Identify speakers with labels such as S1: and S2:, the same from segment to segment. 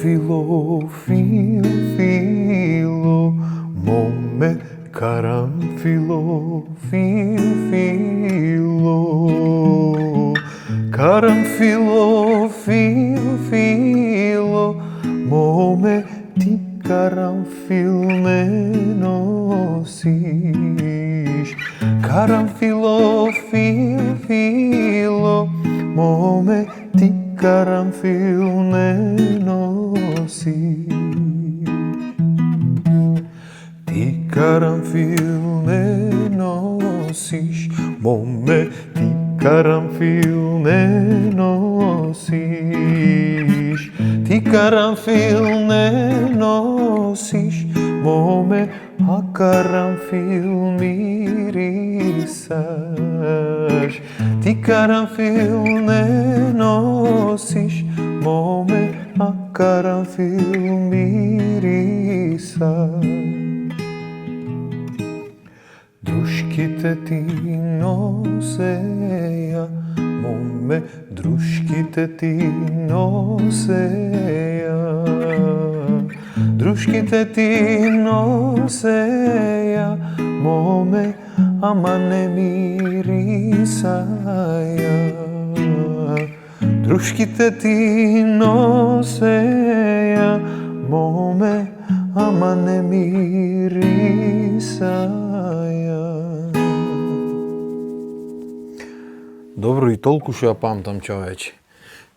S1: Карамфило, фило, моме, карамфило, фило. Карамфило, фило, моме, ти карамфил не носиш. Карамфило, фило, моме, ти карамфил не носиш. Ти карамфил не носиш, моме, ти карамфил не носиш. Ти карамфил не носиш, моме, а карамфил мирисаш. Ти карамфил не носиш, моме, а карамфил мирисаш. Друшките ти носеја, моме, друшките ти носеја. Друшките ти носеја, моме, ама не мирисаја. Друшките ти носеја, моме, ама не мирисаја. Добро и толку што ја памтам, човече.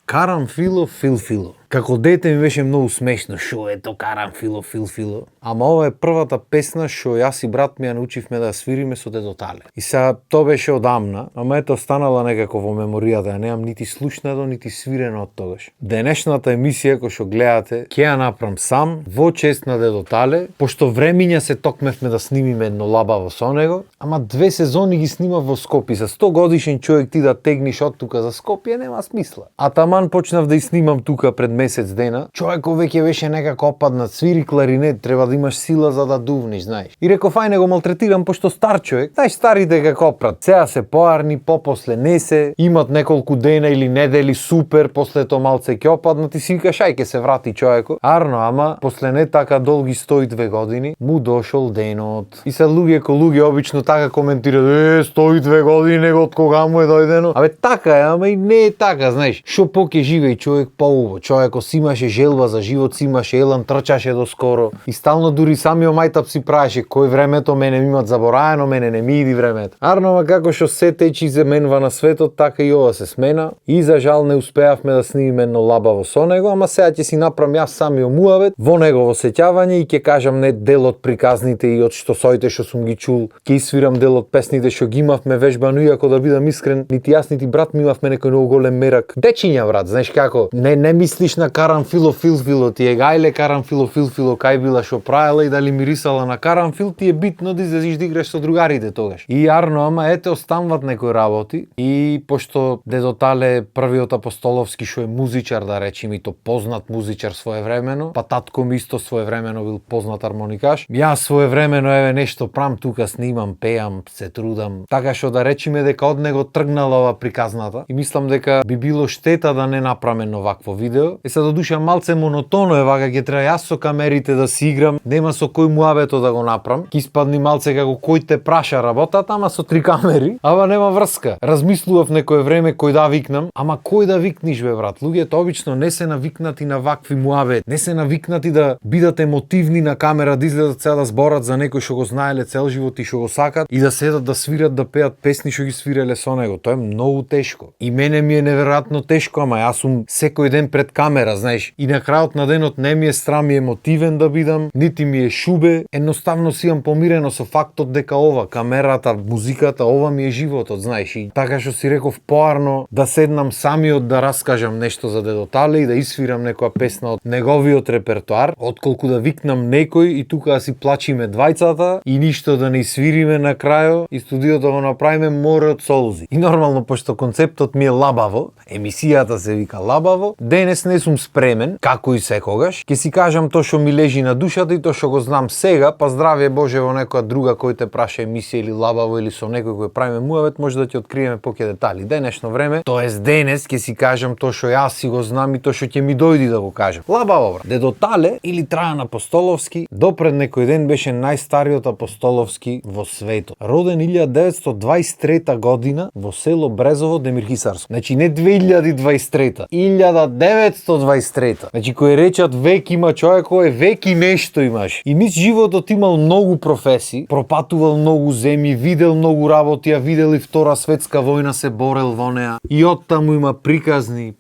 S1: Карамфило, филфило. Како дете ми беше многу смешно, шо е то карамфило, филфило. Ама ова е првата песна што јас и брат ми ја научивме да свириме со дедо Тале. И сега тоа беше одамна, ама ето останала некако во меморијата, ја немам нити слушнато, нити свирено од тогаш. Денешната емисија која што гледате, ќе ја направам сам во чест на дедо Тале, пошто времиња се токмевме да снимиме едно лабаво со него, ама 2 сезони ги снимав во Скопје. За 100 годишен човек ти да тегниш од тука за Скопје нема смисла. А таман почнав да и снимам тука пред месец дена. Човеков веќе беше некако опаднат, свири кларинет, треба да имаш сила за да дувниш, знаеш. И реков, ај не го малтретирам пошто стар човек. Знаеш, старите како опрат. Сега се поарни, попосле не се, имат неколку дена или недели супер, после тоа малце ќе опаднат и си викаш ај ќе се врати човекот. Арно, ама после не така долги 102 години му дошол денот. И се луѓе ко луѓе обично така коментираат, 102 години од кога му е дојдено. Абе така е, ама и не е така, знаеш. Шо поќе живеј човек поубаво. Човекот си имаше желба за живот, си имаше елан, трчаше до скоро. И стално дури самиот мајтап си правеше кој времето мене ми имат забораено, мене не ми иди времето. Арно, ама како што се течи се менва на светот, така и ова се смена. И за жал не успеавме да снимиме едно лабаво со него, ама сега ќе си направам јас самиот муавет во негово сеќавање и ќе кажам не дел од приказните и од што соите што сум ги чул. Ќе свирам дел од песните што ги имавме вежбано, иако да бидам искрен, нити јас нити брат ми имавме некој многу голем мерак. Дечиња брат, знаеш како? Не мислиш на карамфило, филфило, ти е гајле карамфило, филфило, кај била што правела и дали мирисала на карамфил, ти е битно да излезиш да играш со другарите тогаш. И јарно, ама ете останват некои работи и пошто дедо Тале првиот апостоловски што е музичар, да речем, и то познат музичар своевремено, па татко ми исто своевремено бил познат армоникаш. Јас своевремено еве нешто прам тука, снимам, пеам, се трудам. Така што да речеме дека од него тргнала ова приказната и мислам дека би било штета да не направиме вакво видео. И се додуша малце монотоно е вака, ќе треба јас со камерите да си играм, нема со кој муабето да го направам. Ќе испадни малце како кој те праша работата, ама со 3 камери, ама нема врска. Размислував некое време кој да викнам, ама кој да викниш бе брат? Луѓето обично не се навикнати на вакви муабет, не се навикнати да бидат емотивни на камера, да изгледат сега да зборат за некој што го знаеле цел живот и што го сакат и да седат да свират, да пеат песни што ги свиреле со него. Тоа е многу тешко. И мене ми е неверојатно тешко, ама јас сум секој ден пред камера, знаеш, и на крајот на денот не ми е страм и емотивен да бидам, нити ми е шубе, едноставно си имам помирено со фактот дека ова, камерата, музиката, ова ми е животот, знаеш, и така што си реков поарно да седнам самиот да раскажам нешто за дедо Тале и да исвирам некоја песна од неговиот репертоар, отколку да викнам некој и тука да си плачиме двајцата и ништо да не исвириме на крајот и студиото да го направиме море од солзи. И нормално, пошто концептот ми е лабаво, емисијата се вика лабаво, денес не сум спремен, како и секогаш, ќе си кажам тоа што ми лежи на душата пати, тоа што го знам сега, па здравје Боже во некоја друга кој те праша емисија или лабаво или со некој кој правиме муавет, може да ти откриеме поќе детали. Денешно време, тоест денес ќе си кажам тоа што јас си го знам и тоа што ќе ми дојди да го кажам. Лабаво брат. Дедо Тале или Трајан Апостоловски допред некој ден беше најстариот апостоловски во светот. Роден 1923 година во село Брезово, Демирхисарско. Значи не 2023, 1923. Значи кој речат век има човек, кој век и нешто имаш. И низ животот имал многу професии, пропатувал многу земји, видел многу работи, а видел и Втора светска војна, се борел во неа. И оттаму има приказни.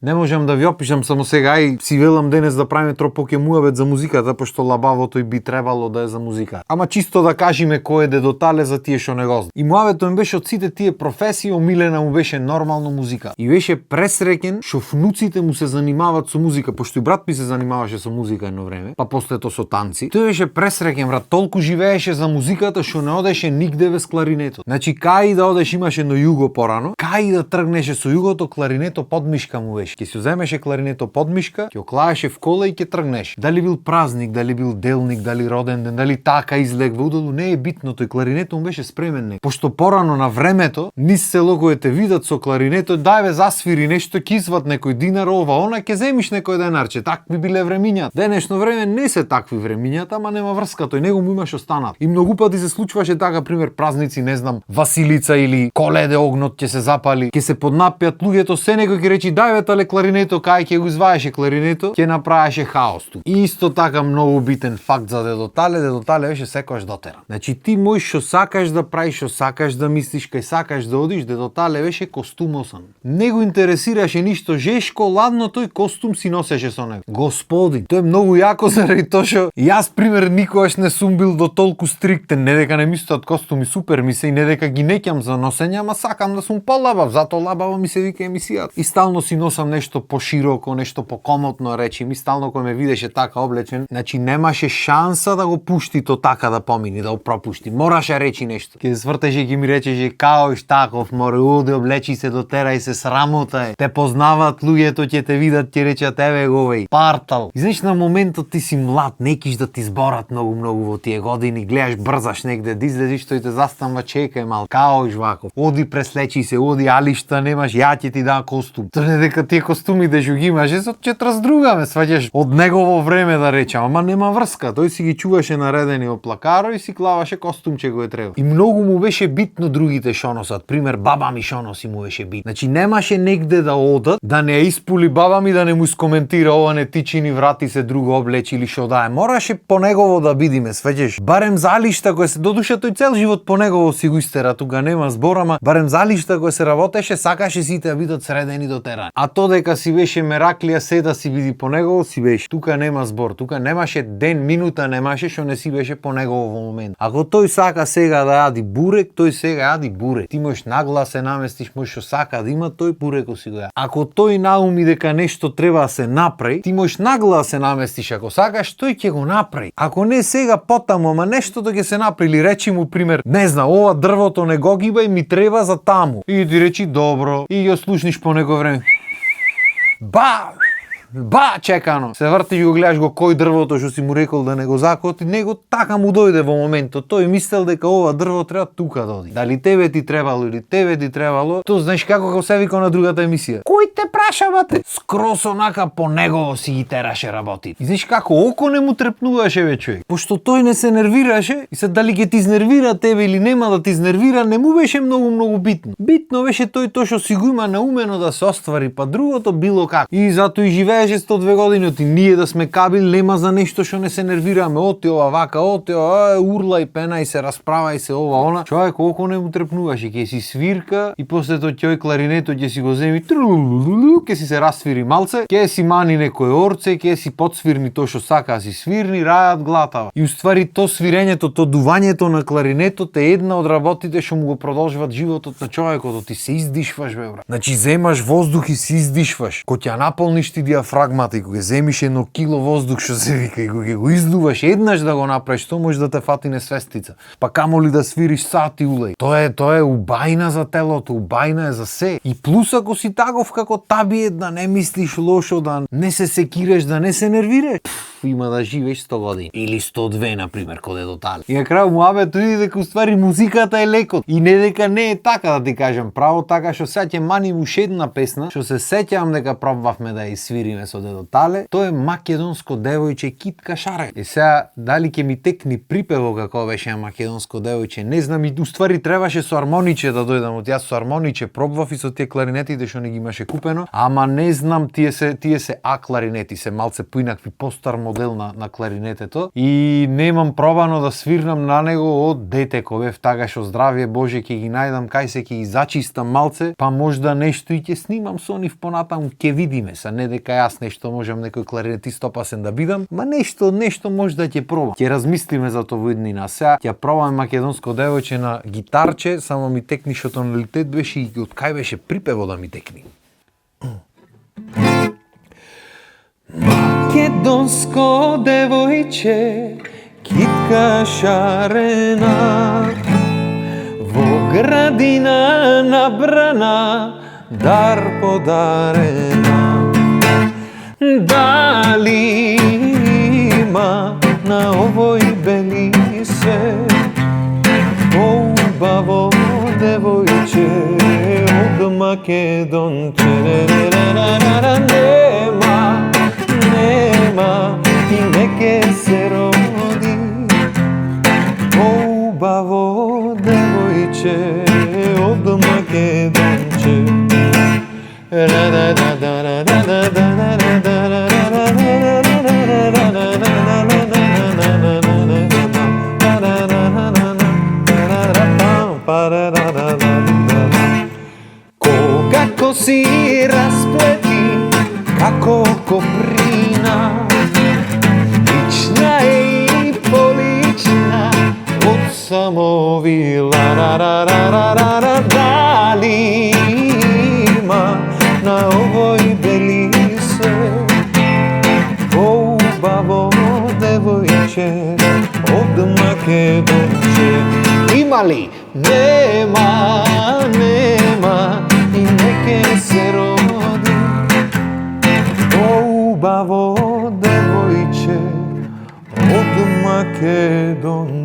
S1: Не можам да ви опишам само сега, ај си велам денес да правиме тропоќе муавет за музиката, пошто лабавото и би требало да е за музика. Ама чисто да кажеме кој е Дедо Тале за тие што не го знаат. И муаветот ми беше од сите тие професии, омилена му беше нормално музика. И беше пресреќен што внуците му се занимаваат со музика, пошто и брат ми се занимаваше со музика едно време, па после тоа со танци. Тој беше пресреќен, брат, толку живееше за музиката што не одеше нигде без кларинетот. Значи кај да одеш, имаше едно југо порано, кај да тргнеше со југото, кларинето под мишка му беше. Ќе си земеше кларинето под мишка, ќе оклаеше в кола и ќе тргнеш. Дали бил празник, дали бил делник, дали роден ден, дали така излегва удалу, не е битно, тој кларинето му беше спремен не. Пошто порано на времето, низ село кој те видат со кларинето, дајве засвири нешто, ќе изват некој динар, ова, она, ќе земиш некој денарче. Такви биле времињата. Денешно време не се такви времињата, ама нема врска, тој него му имаш останат. И многу пати се случваше така, пример празници, не знам, Василица или Коледе огнот ќе се запали, ќе се поднапјат луѓето, се некој ќе речи дајве тале кларинето, кај ќе го изваеше кларинето, ќе направеше хаос ту. И исто така многу битен факт за Дедо Тале беше секогаш дотеран. Значи ти можеш што сакаш да правиш, што сакаш да мислиш, кај сакаш да одиш, Дедо Тале беше костумосан. Не го интересираше ништо жешко, ладно, тој костум си носеше со него. Господи, тоа е многу јако заради тоа што јас пример никогаш не сум бил до толку стриктен, не дека не ми стоат костуми супер ми се и не дека ги неќам за носење, ама сакам да сум полабав, затоа лабаво ми се вика емисијата. И стално си носам нешто пошироко, нешто покомотно, речи ми, стално кој ме видеше така облечен, значи немаше шанса да го пушти то така да помини, да го пропушти. Мораше речи нешто. Ке се свртеше и ќе ми речеше каош таков, море уде, облечи се, дотерај се, срамота е. Те познаваат луѓето, ќе те видат, ќе речат еве го веј, партал. И знаеш на моментот ти си млад, некиш да ти зборат многу во тие години, гледаш брзаш негде, да излезиш, тој те застанува, чекај мал, каош вако. Оди преслечи се, оди алишта немаш, ја ќе ти дам костум. Трне дека тие костуми да ги имаше, со ќе раздрugаме, сваќаш од негово време да речам, ама нема врска. Тој си ги чуваше наредени во плакаро и си клаваше костумче кој треба. И многу му беше битно другите што носат. Пример баба ми што носи му беше битно. Значи немаше негде да одат, да не испули баба ми, да не му искоментира ова не тичини врати се друго облечи или што да е. Мораше по негово да бидиме, сваќаш. Барем залишта кој се додуша тој цел живот по негово си го истера, тука нема збор, ама барем залишта кој се работеше, сакаше сите да бидат средени до теран. А то дека си беше Мераклија, се да си биди по негово си беше. Тука нема збор, тука немаше ден, минута немаше што не си беше по негово во момент. Ако тој сака сега да јади бурек, тој сега јади бурек. Ти можеш нагла се наместиш, можеш што сака да има, тој буреко си го ја. Ако тој науми дека нешто треба да се направи, ти можеш нагла да се наместиш, ако сакаш, тој ќе го направи. Ако не сега потаму, ама нештото ќе се направи, или речи му пример, не знам, ова дрвото не го гиба и ми треба за таму. И ти речи добро, и ја слушниш по некој време. Ба, чекано. Се врти и го гледаш го кој дрвото што си му рекол да не го закоти, него така му дојде во моментот. Тој мислел дека ова дрво треба тука да оди. Дали тебе ти требало или тебе ти требало, то знаеш како го се вика на другата емисија. Кој те праша бате? Скрос онака по негово си ги тераше работи. И знаеш како око не му трепнуваше ве човек. Пошто тој не се нервираше и се дали ќе ти изнервира тебе или нема да ти изнервира, не му беше многу битно. Битно беше тој тоа што си го има наумено да се оствари, па другото било како. И затоа и живееше 102 години, оти ние да сме кабил, нема за нешто што не се нервираме, оти ова вака, оти ова, урла и пена и се расправа и се ова она. Човек око не му трепнуваше, ќе си свирка и после тоа тој кларинето ќе си го земи, ќе си се расвири малце, ќе си мани некој орце, ќе си подсвирни тоа што сака да си свирни, рајат глатава. И уствари то свирењето, то дувањето на кларинетот е една од работите што му го продолжуваат животот на човекот, ти се издишваш бе брат. Значи земаш воздух и се издишваш. Кога ќе наполниш ти диафрагмата и кога земиш 1 кило воздух што се вика и кога го издуваш еднаш да го направиш, тоа може да те фати несвестица. Па камоли да свириш сати улеј. Тоа е убајна за телото, убајна е за се. И плюс ако си таков како табиет, да не мислиш лошо, да не се секираш, да не се нервираш. има да живееш 100 години или 102 на пример кога до тали. И на крај муабетот иде дека уствари музиката е лекот и не дека не е така да ти кажам право така што сега ќе маним уште една песна што се сеќавам дека пробавме да ја свириме со дедо Тале, тоа е македонско девојче Китка Шаре. И сега дали ќе ми текни припево како беше македонско девојче, не знам, и уствари требаше со армониче да дојдам, од јас со армониче пробвав и со тие кларинетите што не ги имаше купено, ама не знам, тие се А кларинети, се малце поинакви, постар модел на кларинетето и немам пробано да свирнам на него од дете кога бев така што здравје Боже ќе ги најдам кај се ќе ги зачистам малце, па можда нешто и ќе снимам со нив понатаму, ќе видиме се, не дека јас нешто можам некој кларинетист опасен да бидам, ма нешто можда ќе пробам. Ќе размислиме за тоа во иднина. Сега ќе пробаме македонско девојче на гитарче, само ми текни што тоналитет беше и од кај беше припево да ми текни. Македонско девојче, Китка шарена, во градина набрана, дар подарена. Дали има на овој бели свет поубаво девојче од Македонче? Нема и не ке се роди поубаво девојче од Македонче. Кога си расплети како коприна, лична и полична од самовила. Дали има на овој бели свет поубаво девојче од Македонче? Има ли? Нема и не ке се роди поубаво девојче од Македонче.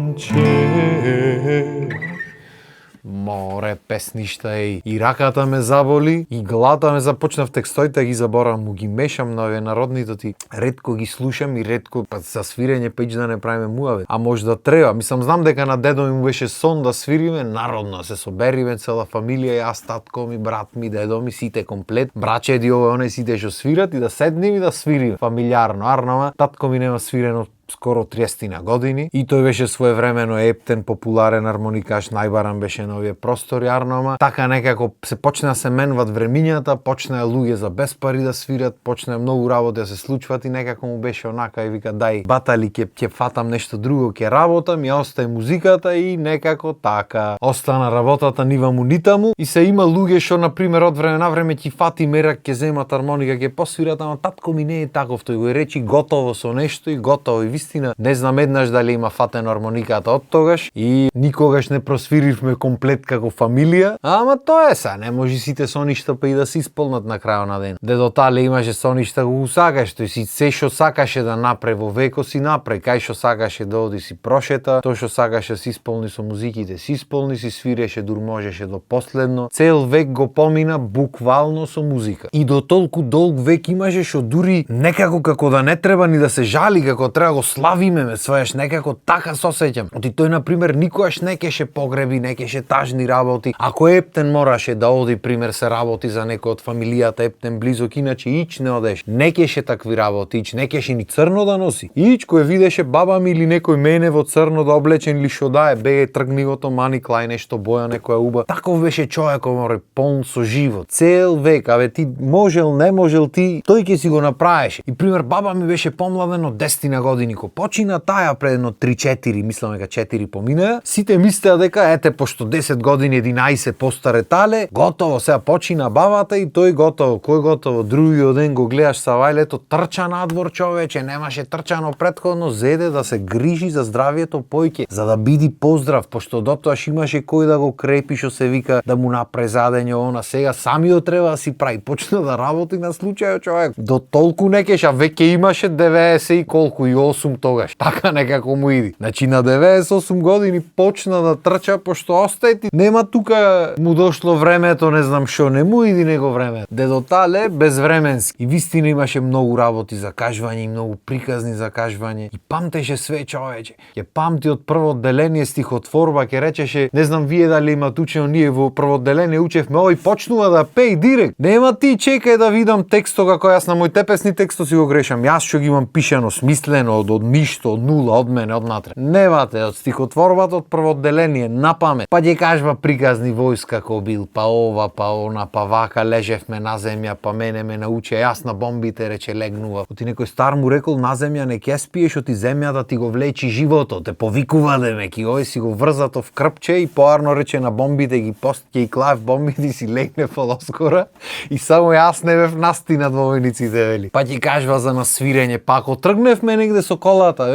S1: Море песништа и раката ме заболи, и главата ме започнав текстоите ги заборавам, му ги мешам на овие народните, ти ретко ги слушам и ретко за свирење пејќ да не правиме муавет. А може да треба, мислам, знам дека на дедо ми му беше сон да свириме народно, се собериме цела фамилија, јас, татко ми, брат ми, дедо ми, сите комплет, брачеди овој оне сите што свират и да седнеме и да свириме фамилиарно. Арнама, татко ми нема свирено скоро 30 на години и тој беше своевремено ептен, популарен армоникаш, најбаран беше на овие простори Арнома. Така некако се почна се менват времињата, почна луѓе за без пари да свират, почна многу работи да се случват и некако му беше онака и вика дај батали ќе фатам нешто друго, ќе работам, ја остај музиката и некако така остана работата нива му нитаму и се има луѓе што на пример од време на време ќе фати мерак, ќе земат армоника, ќе посвират, ама татко ми не е таков, тој го речи готово со нешто и готово. И вистина, не знам еднаш дали има фатено армониката од тогаш и никогаш не просвиривме комплет како фамилија, ама тоа е са, не може сите соништа па и да се исполнат на крајот на ден. Дедо Тале имаше соништа го сакаш, тој си се што сакаше да направи во веко си направи, кај што сакаше да оди си прошета, тоа што сакаше си исполни со музиките, си исполни, си свиреше дур можеше до последно. Цел век го помина буквално со музика. И до толку долг век имаше што дури некако како да не треба ни да се жали, како треба го славиме, ме својаш некако така се осеќам. Оти тој на пример никогаш не кеше погреби, не кеше тажни работи. Ако ептен мораше да оди, пример се работи за некој од фамилијата ептен близок, иначе ич не одеш. Не кеше такви работи, ич не кеше ни црно да носи. Ич кој видеше баба ми или некој мене во црно да облечен или што да е, беге тргни го то мани клај нешто боја некоја уба. Таков беше човек, море полн со живот. Цел век, абе ти можел, не можел ти, тој ќе си го направеше. И пример баба ми беше помладен од 10 години кога почина таа пред едно 3-4, мислам дека 4 поминаа, сите мислеа дека ете пошто 10 години 11 постаре тале, готово сега почина бавата и тој готово, кој готово, другиот ден го гледаш Савајлето трча надвор човече, немаше трчано претходно, зеде да се грижи за здравието појќе, за да биди поздрав, пошто дотоаш имаше кој да го крепи што се вика да му направи задење она, сега самиот треба да си прави, почна да работи на случајот човек. До толку некеш, а веќе имаше 90 и колку и 8 тогаш. Така некако му иди. Значи на 98 години почна да трча пошто остајти. Нема тука му дошло времето, не знам што, не му иди него време. Дедо Тале безвременски. И вистина имаше многу работи за кажвање и многу приказни за кажвање. И памтеше све човече. Ќе памти од прво одделение стихотворба, ќе речеше, не знам вие дали имате учено, ние во прво одделение учевме, ој почнува да пее директ. Нема ти чекај да видам текстот како јас на моите песни текстот си го грешам. Јас што ги имам пишано, смислено од ништо, од нула, од мене, од натре. Не бате, од стихотворбата од прво одделение на памет. Па ќе кажва приказни војска како бил, па ова, па она, па вака лежевме на земја, па мене ме научи, јас на бомбите рече легнува. Оти некој стар му рекол на земја не ќе спиеш, оти земја да ти го влечи животот, те повикува демеки, ој си го врзато в крпче и поарно рече на бомбите ги постке и клав бомбите и си легне полоскора и само јас не бев настинат во војниците вели. Па ќе кажва за насвирење, па ако тргневме негде со колата,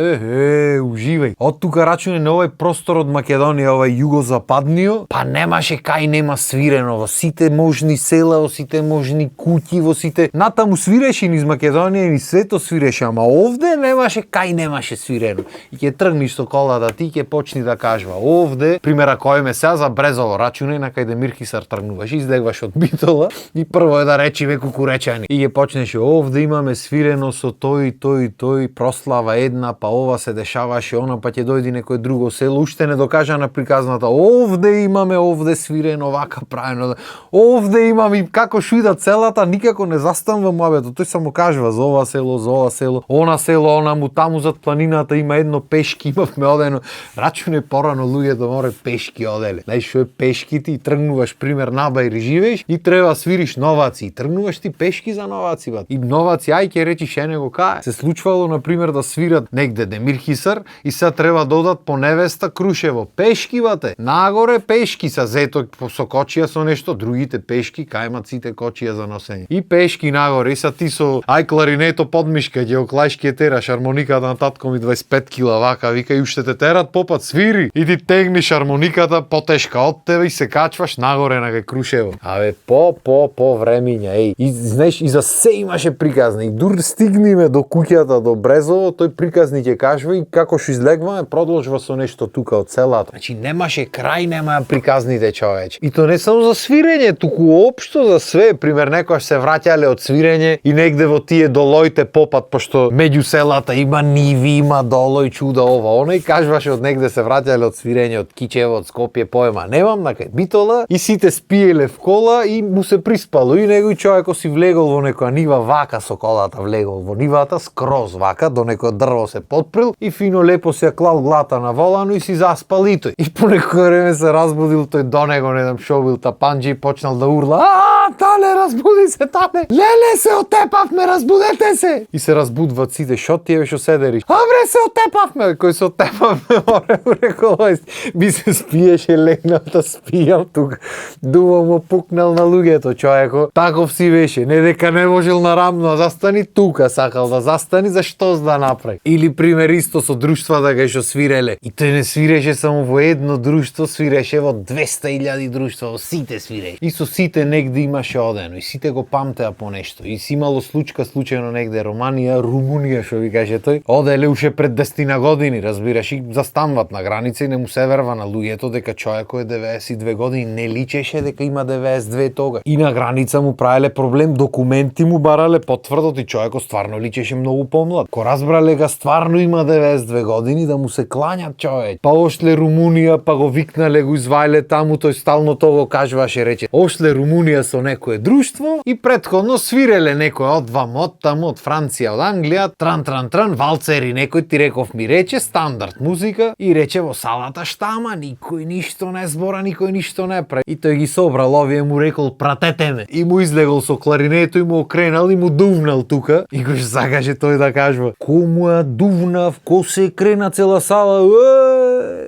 S1: уживај. Од тука рачуне на овој простор од Македонија, овој југозападниот, па немаше кај нема свирено во сите можни села, во сите можни куќи, во сите. Натаму свиреше низ Македонија и низ свето свиреше, ама овде немаше кај немаше свирено. И ќе тргниш со колата, ти ќе почни да кажва. Овде, примера кој ме сега за Брезово, рачуне на кај Демир Хисар тргнуваш, излегваш од Битола и прво е да речиме кукуречани. И ќе почнеше овде имаме свирено со тој, прослава една, па ова се дешаваше, она па ќе дојди некој друго село, уште не докажана приказната. Овде имаме, овде свирено, вака правено. Овде имаме и како шуида целата, никако не застанува муабето. Тој само кажува за ова село, она село, она му таму зад планината има едно пешки, имавме одено. Рачуне порано луѓето море пешки оделе. Знаеш што е пешки ти тргнуваш пример набајри живееш и треба свириш новаци. И тргнуваш ти пешки за новаци бат. И новаци ај ќе речиш него кај. Се случвало на пример да свират негде Демир Хисар и сега треба да одат по невеста Крушево. Пешки бате. Нагоре пешки са зето со кочија со нешто, другите пешки кај имат сите кочија за носење. И пешки нагоре и са ти со ај кларинето подмишка, ќе оклајш ќе тераш хармониката на татко ми 25 кила вака, вика и уште те терат попат свири. И ти тегниш хармониката потешка од тебе и се качваш нагоре на кај Крушево. Абе по времиња, еј. И знаеш и за се имаше приказни. И дур стигниме до куќата до Брезово, тој приказни ќе кажува и како што излегваме продолжува со нешто тука од селото. Значи немаше крај, немаа приказните човече. И то не само за свирење, туку општо за све. Пример некојаш се враќале од свирење и негде во тие долоите попат, пошто меѓу селата има ниви, има долој, чуда ова, она и кажуваше од негде се враќале од свирење од Кичево, од Скопје, поема немам, на кај Битола и сите спиеле в кола и му се приспало и негој човеко си влегол во некоја нива вака со колата влегол во нивата скроз вака до некој дрво се потприл и фино лепо се клал глата на волану и си заспал и тој. И по некој време се разбудил тој до него, не знам шо бил тапанџи и почнал да урла. Тале, разбуди се, тале! Леле, се отепавме, разбудете се! И се разбудват сите, шо ти е што седериш? Абре, се отепавме! Кој се отепавме, море, урекол, би се спиеше, легнал да спијам тук. Дума му пукнал на луѓето, човеко. Таков си беше, не дека не можел нарамно да застани тука, сакал да застани, зашто да направи. Или пример исто со друштвата кај што свиреле. И тој не свиреше само во едно друштво, свиреше во 200.000 друштва, во сите свиреше. И со сите негде имаше одено, и сите го памтеа по нешто. И си имало случајно негде Романија, Румунија, што ви каже тој. Оделе уште пред 10 години, разбираш, и застанват на граница и не му се верва на луѓето дека човекот е 92 години, не личеше дека има 92 тога. И на граница му правеле проблем, документи му барале потврдот и човекот стварно личеше многу помлад. Ко разбрале га стварно има 92 години да му се клањат човек. Па ошле Румунија, па го викнале, го извајле таму, тој стално тоа го кажуваше, рече. Ошле Румунија со некое друштво и претходно свиреле некој од вам, од таму, од Франција, од Англија, тран, валцери, некој ти реков ми рече стандард музика и рече во салата штама, никој ништо не збора, никој ништо не прави. И тој ги собрал овие му рекол пратете ме. И му излегол со кларинето и му окренал и му дувнал тука и го закаже тој да кажува. Кому моја дувнав, ко се крена цела сала,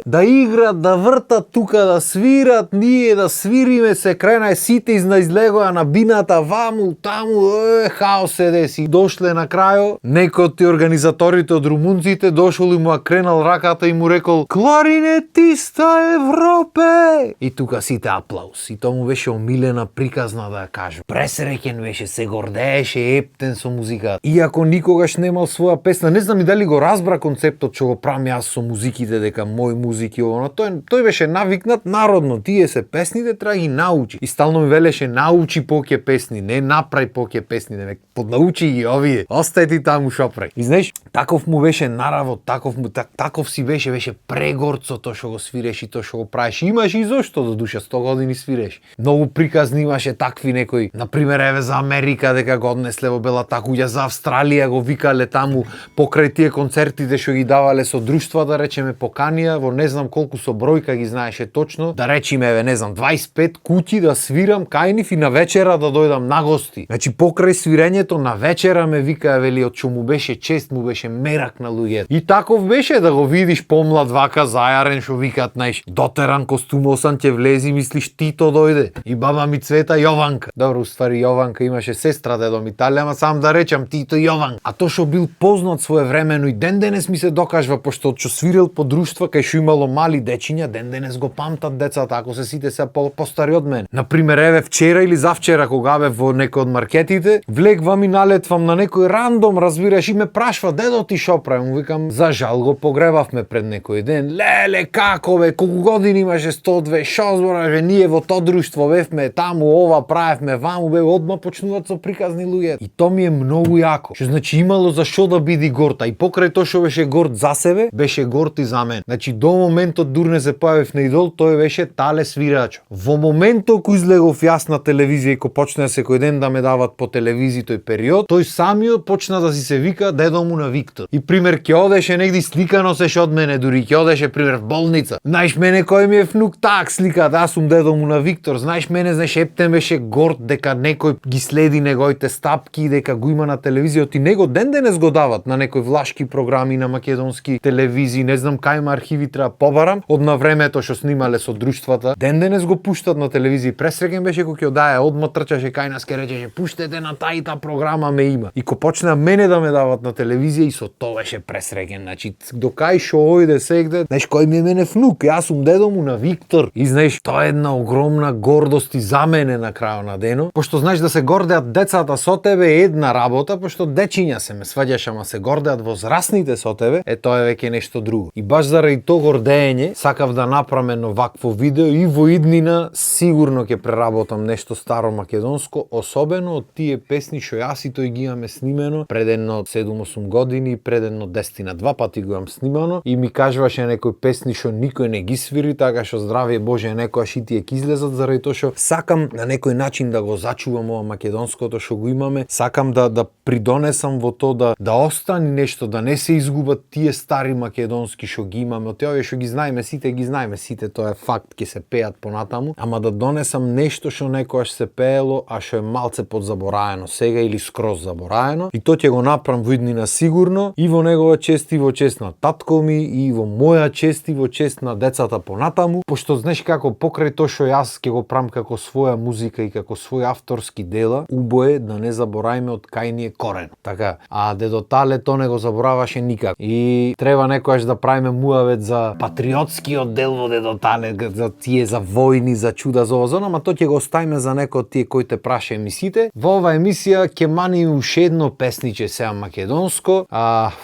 S1: да играт, да вртат тука, да свират, ние да свириме, се крена сите излегоа на бината, ваму, таму, хаос се деси. Дошле на крајо, некој од организаторите од румунците дошол и му кренал раката и му рекол кларинетиста Европе! И тука сите аплауз. И тоа му беше омилена приказна да ја кажу. Пресреќен беше, се гордееше ептен со музиката. Иако никогаш немал своја песна, не знам и дали го разбра концептот што го правам јас со музиките, дека мои музики оно. Тој беше навикнат народно, тие се песните треба ги научи. И стално ми велеше научи поќе песни, не направи поќе песни, не поднаучи ги овие. Остај ти таму шопрај. И знаеш, таков му беше наравот, таков си беше прегорд со тоа што го свиреш и тоа што го правиш. Имаш и зошто до душа 100 години свиреш. Многу приказни имаше такви некои. Например, еве за Америка дека го однесле во Бела Такуѓа, за Австралија го викале таму покрај тие концертите што ги давале со друштва, да речеме поканија, во не знам колку со бројка ги знаеше точно, да речеме еве не знам 25 куќи да свирам кај нив и на вечера да дојдам на гости. Значи покрај свирењето на вечера ме викаа вели од што му беше чест, му беше мерак на луѓето. И таков беше да го видиш помлад вака зајарен што викаат наиш дотеран костумосан ќе влези, мислиш Тито дојде. И баба ми Цвета Јованка. Добро, уствари Јованка имаше сестра дедом Италија, ама сам да речам Тито Јован. А тоа што бил познат своевремено и ден денес ми се докажва, пошто што свирел по друштва кај што имало мали дечиња, ден денес го памтат децата, ако се сите се постари од мене. Например, еве вчера или завчера кога бев во некој од маркетите, влегвам и налетвам на некој рандом, разбираш, и ме прашва дедо ти шо прави, му викам за жал го погребавме пред некој ден. Леле како бе, колку години имаше 102, шо збораш, ние во тоа друштво бевме таму, ова правевме, ваму бе, одма почнуваат со приказни луѓе. И тоа ми е многу јако. Што значи имало за шо да биди горд, а и покрај тоа што беше горд за себе, беше горд и за мен. Значи до моментот дур не се појавив на Идол, тој беше тале свирачо. Во моментот кој излегов јас на телевизија и кој почна секој ден да ме дават по телевизија тој период, тој самиот почна да си се вика дедо му на Виктор. И пример ќе одеше негди слика носеше од мене, дури ќе одеше пример в болница. Знаеш мене кој ми е внук так слика, да сум дедо му на Виктор. Знаеш мене, знаеш ептен беше горд дека некој ги следи неговите стапки, дека го има на телевизија, и него ден денес го дават на некои влашки програми на македонски телевизии, не знам кај има архиви треба побарам, од на времето што снимале со друштвата. Ден денес го пуштат на телевизија. Пресреќен беше кога ќе одае, одма трчаше кај нас ке речеше пуштете на тај та програма ме има. И кога почна мене да ме дават на телевизија и со тоа беше пресреќен. Значи до кај шо ојде сегде, знаеш кој ми е мене внук, јас сум дедо му на Виктор. И знаеш тоа е една огромна гордост и за мене на крајот на денот, пошто знаеш да се гордеат децата со тебе е една работа, пошто дечиња се ме сваѓаш, ама се гордеат возрастните со тебе, е тоа е веќе нешто друго. И баш заради тоа гордење сакав да направам едно вакво видео и во иднина сигурно ќе преработам нешто старо македонско, особено од тие песни што јас и тој ги имаме снимено пред едно 7-8 години, пред едно 10 на 2 пати го имам снимано и ми кажуваше некои песни што никој не ги свири, така што здравје Боже некојаш и тие ќе излезат, заради тоа што сакам на некој начин да го зачувам ова македонското што го имаме, сакам да придонесам во тоа да остане нешто, да не се изгубат тие стари македонски што ги имаме, од овие што ги знаеме сите, тоа е факт, ќе се пеат понатаму, ама да донесам нешто што некојаш се пеело, а што е малце подзабораено сега или скроз забораено, и тоа ќе го направам во иднина сигурно, и во негова чест и во чест на татко ми, и во моја чест и во чест на децата понатаму, пошто знаеш како покрај тоа што јас ќе го правам како своја музика и како свој авторски дела, убое да не забораиме од кај ни е корен. Така, а дедо Тале тоа не го забораваше никако. И треба некојаш да правиме муавет за патриотскиот дел во дедо Тале, за тие за војни, за чуда, за ова, ама тоа ќе го оставиме за некој од тие кои те праша емисиите. Во ова емисија ќе мани уште едно песниче сега македонско,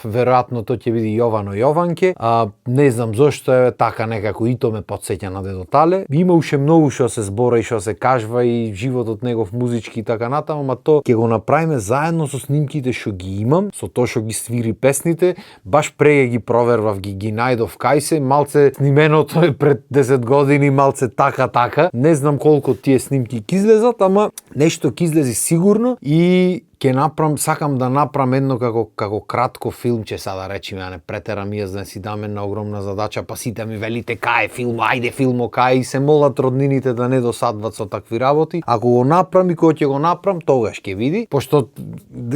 S1: веројатно тоа ќе биде Јовано Јованке, не знам зошто е така некако и тоа ме потсеќа на дедо Тале. Има уште многу што се збора и што се кажва и животот негов музички и така натаму, ама тоа ќе го направиме заедно со снимките што ги имам, со тоа што ги свири песните, баш преге ги провервав, ги најдов кај се, малце снименото е пред 10 години, малце така, не знам колку тие снимки ќе излезат, ама нешто ќе излези сигурно и ќе направам, сакам да направам едно како кратко филмче, да речеме, а не претерам јас да си дам една огромна задача, па сите ми велите кај филм, ајде филмо кај, и се молат роднините да не досадват со такви работи. Ако го направам и кога ќе го направам, тогаш ќе види, пошто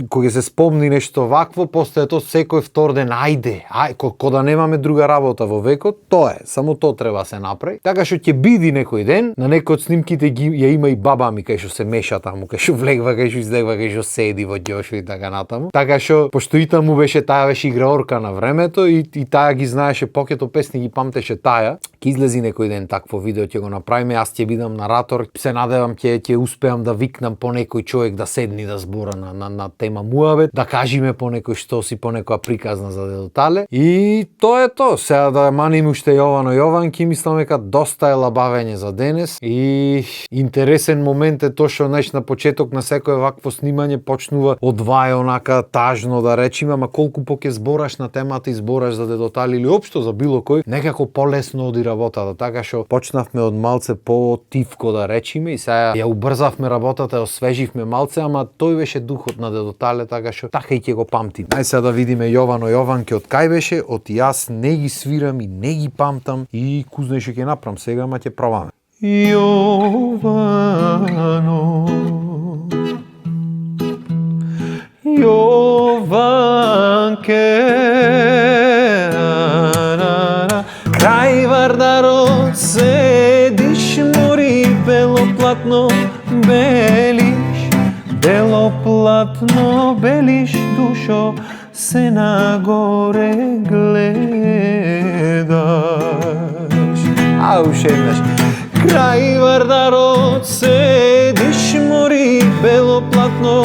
S1: кога се спомни нешто вакво, после тоа секој втор ден ајде, кога да немаме друга работа во векот, тоа е, само тоа треба се направи. Така што ќе биде некој ден, на некој од снимките ја има и баба ми кај што се меша таму, кај што влегва, кај што излегва, кај што седи во ѓошо и така натаму. Така што пошто и таму беше таа беше играорка на времето и таа ги знаеше повеќето песни, ги памтеше таа. Ќе излези некој ден такво видео, ќе го направиме, јас ќе бидам наратор, се надевам ќе успеам да викнам по некој човек да седни да збора на тема муабет, да кажиме по некој што си, по некоја приказна за Дедо Тале. И тоа е тоа. Сега да маним уште Јовано Јованки, мислам дека доста е лабавење за денес и интересен момент е тоа што на почеток на секое вакво снимање почнува одвај онака тажно да речеме, ама колку поќе збораш на темата и збораш за Дедо Тале или општо за било кој, некако полесно оди работата, така што почнавме од малце по-тивко да речеме и сега ја убрзавме работата, ја освеживме малце, ама тој беше духот на Дедо Тале, така што така и ќе го памтим. Ај сега да видиме Јовано Јованки од кај беше, од јас не ги свирам и не ги памтам и кузнај што ќе направам сега, ама ќе пробаме. Јованке, крај Вардарот седиш, мори бело платно белиш, бело платно белиш, душо се нагоре гледаш. А уште еднаш. Крај Вардарот седиш, мори бело платно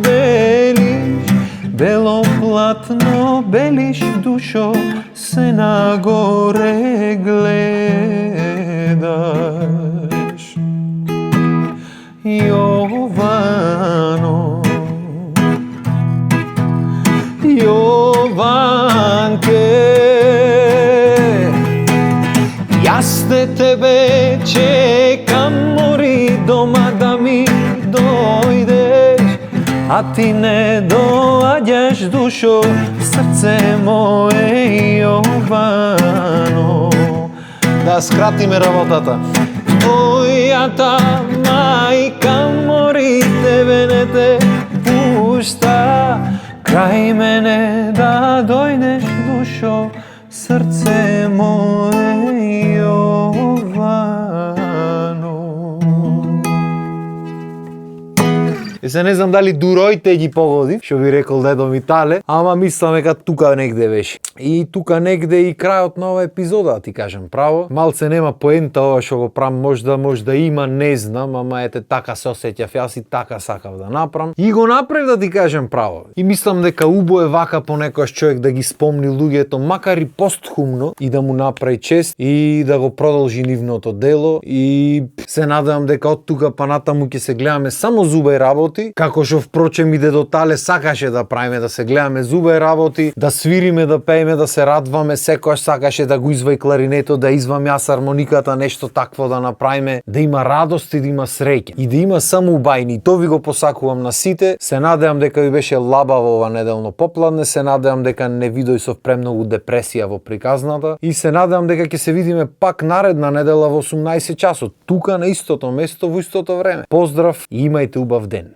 S1: белиш, бело платно белиш, душо се нагоре гледаш. Јовано, Јованке, јас те тебе чекам, мори дома да ми дојдеш, а ти не доаѓаш, душо, срце мое Јовано. Да скратиме работата. Твојата мајка, мори тебе не те пушта, крај мене да дојдеш, душо, срце мое Јовано. И се не знам дали дуројте ги погоди, што би рекол дедо ми Тале, ама мислам дека тука негде беше. И тука негде и крајот на ова епизода, ти кажам право. Малце нема поента ова што го правам, можда има, не знам, ама ете така се осеќав јас и така сакав да направам. И го направив, да ти кажам право. И мислам дека убо е вака понекогаш човек да ги спомни луѓето, макар и постхумно, и да му направи чест и да го продолжи нивното дело. И се надевам дека од тука па натаму ќе се гледаме само зубај работи, како што впрочем и Дедо Тале сакаше да правиме, да се гледаме зубај работи, да свириме, да пееме, да се радваме, секојаш сакаше да го извај кларинето, да извам јас армониката, нешто такво да направиме, да има радост и да има среќа и да има само убајни. То ви го посакувам на сите. Се надевам дека ви беше лабаво ова неделно попладне, се надевам дека не ви дојсов премногу депресија во приказната и се надевам дека ќе се видиме пак наредна недела во 18 часот, тука на истото место во истото време. Поздрав и имајте убав ден.